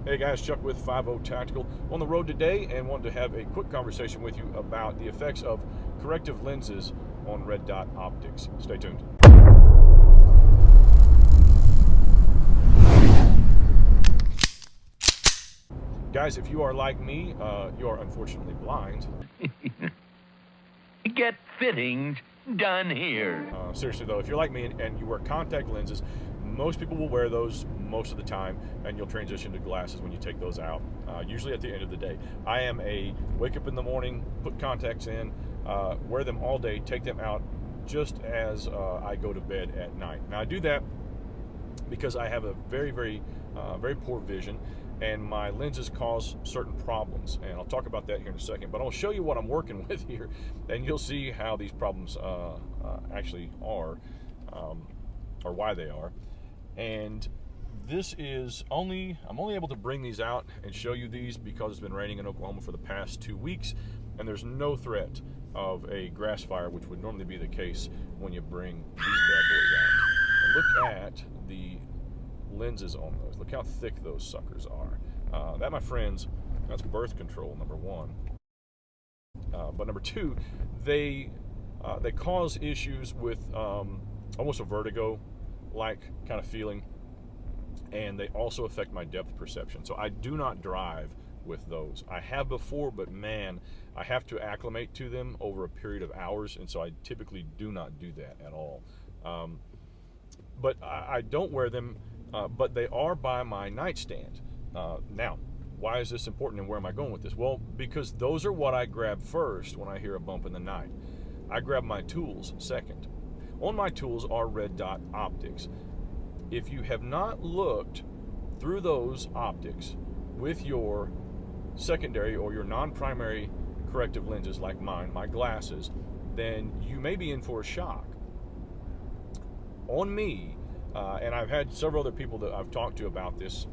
Hey guys, Chuck with 50 Tactical on the road today, and wanted to have a quick conversation with you about the effects of corrective lenses on red dot optics. Stay tuned. Guys, if you are like me, you are unfortunately blind. Get fittings done here. Seriously though, if you're like me and you wear contact lenses, most people will wear those most of the time, and you'll transition to glasses when you take those out, usually at the end of the day. I am a wake up in the morning, put contacts in, wear them all day, take them out just as I go to bed at night. Now I do that because I have a very poor vision, and my lenses cause certain problems, and I'll talk about that here in a second. But I'll show you what I'm working with here, and you'll see how these problems actually are, or why they are. And this is I'm only able to bring these out and show you these because it's been raining in Oklahoma for the past 2 weeks, and there's no threat of a grass fire, which would normally be the case when you bring these bad boys out. And look at the lenses on those. Look how thick those suckers are. That, my friends, that's birth control, number one. But number two, they cause issues with almost a vertigo-like kind of feeling, and they also affect my depth perception. So I do not drive with those. I have before, but man, I have to acclimate to them over a period of hours, and so I typically do not do that at all. But I don't wear them, but they are by my nightstand. Now, why is this important, and where am I going with this? Well, because those are what I grab first when I hear a bump in the night. I grab my tools second. On my tools are red dot optics. If you have not looked through those optics with your secondary or your non-primary corrective lenses like mine, my glasses, then you may be in for a shock. On me, and I've had several other people that I've talked to about this,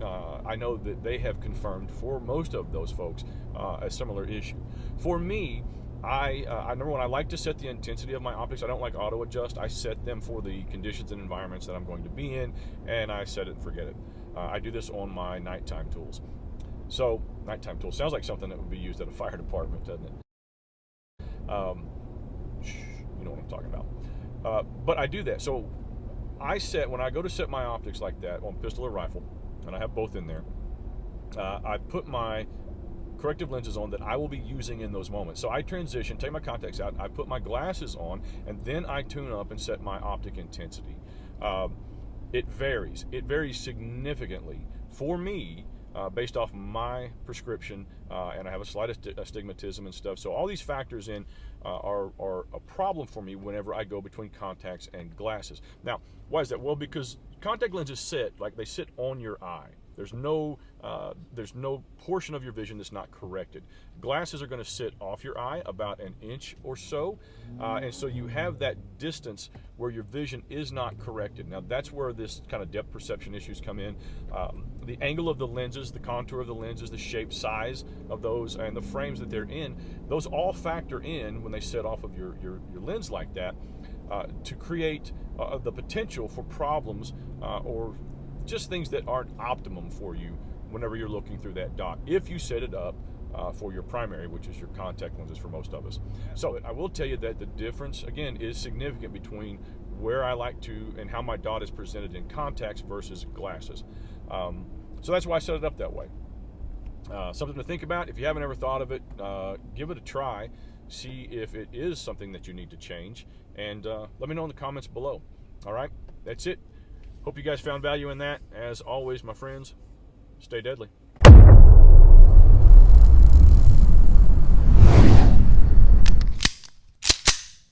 I know that they have confirmed for most of those folks a similar issue. For me, I number one, I like to set the intensity of my optics. I don't like auto adjust. I set them for the conditions and environments that I'm going to be in, and I set it and forget it. I do this on my nighttime tools. So, nighttime tools sounds like something that would be used at a fire department, doesn't it? You know what I'm talking about. But I do that. So when I go to set my optics like that on pistol or rifle, and I have both in there, I put my corrective lenses on that I will be using in those moments. So I transition, take my contacts out, I put my glasses on, and then I tune up and set my optic intensity. It varies significantly for me, based off my prescription, and I have a slight astigmatism and stuff. So all these factors in are a problem for me whenever I go between contacts and glasses. Now, why is that? Well, because contact lenses sit on your eye. There's no portion of your vision that's not corrected. Glasses are going to sit off your eye about an inch or so, and so you have that distance where your vision is not corrected. Now that's where this kind of depth perception issues come in. The angle of the lenses, the contour of the lenses, the shape, size of those, and the frames that they're in, those all factor in when they set off of your lens like that, to create the potential for problems or just things that aren't optimum for you whenever you're looking through that dot, if you set it up for your primary, which is your contact lenses for most of us. So I will tell you that the difference, again, is significant between where I like to and how my dot is presented in contacts versus glasses. So that's why I set it up that way. Something to think about. If you haven't ever thought of it, give it a try. See if it is something that you need to change, and let me know in the comments below. All right, that's it. Hope you guys found value in that. As always, my friends, stay deadly.